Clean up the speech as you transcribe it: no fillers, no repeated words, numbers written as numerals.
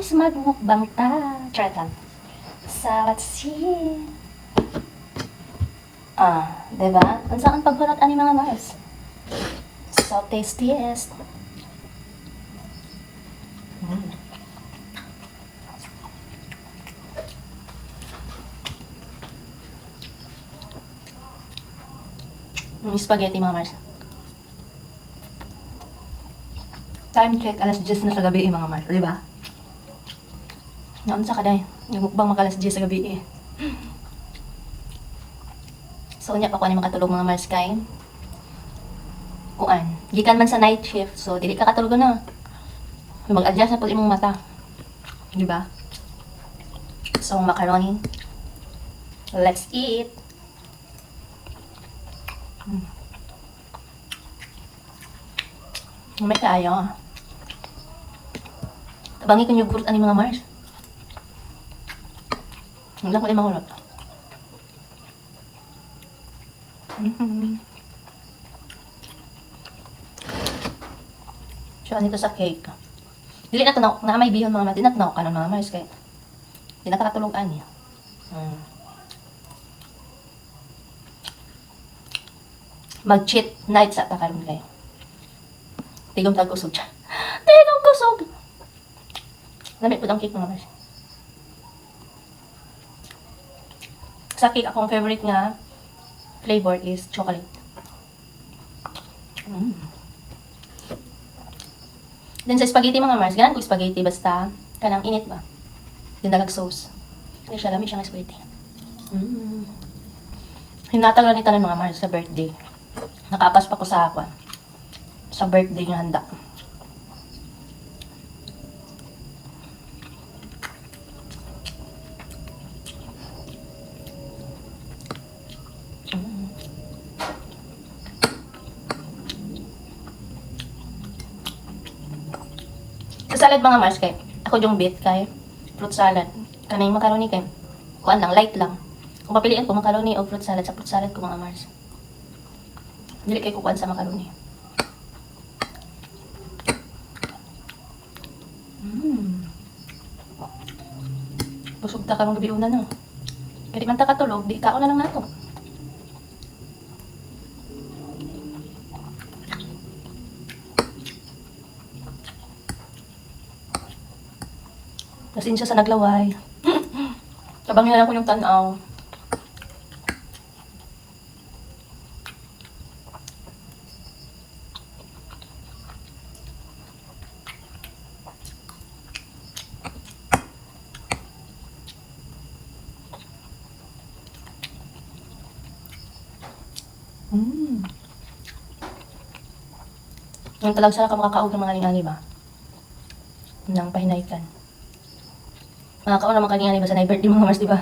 Mars, magmukbang ta. Try lang. So, let's see. Diba? Ang saan paghulat ani mga Mars? So tastiest. Yung spaghetti mga Mars. Time check, alas 10 na sa gabi mga Mars. Diba? Naon sa kaday. Yung mukbang makalas 10 sa gabi eh. So, unya pa ko ni makatulog mga Mars kay kuan. Gikan man sa night shift. So, dili ka katulog na. Mag-adjust na po imong mata. Diba? So, macaroni. Let's eat. May kaayo. Tabangi ko yung yogurt ani mga Mars. Wala ko limang ulot. So, nito sa cake. Dili na to na may bihon mga Mars. Di na to kanon mga Mars. Kaya, di na kakatulugan niya. Mag-cheat night sa takaroon kayo. Tigong tag-kusog siya. Tigong kusog! Lamit po ang cake mga Mars. Sa cake, akong favorite nga flavor is chocolate. Then sa spaghetti mga Mars, ganan ko spaghetti basta kanang init ba? Dinagag sauce. Hindi siya lami siya ng spaghetti. Hinatag lang ni tanan mga Mars sa birthday. Nakapas pa ko sa ako. Sa birthday nga handa. Sa salad mga Mars kay ako yung beet kay fruit salad. Kanay macaroni kay kuan lang, light lang. Kung papiliin ko macaroni o fruit salad, sa fruit salad ko mga Mars. Dili kay kukuan sa macaroni. Busog ta karong gabi una no. Kaya di man ta katulog, di kaon na lang nato. Pasensya sa naglaway. Tabangin na lang ko yung tanaw. Yung talag sana ka makakaog ng mga lingali ba? Nang pahinaykan. Makakaon naman kanina ba sa birthday mga Mars, di ba?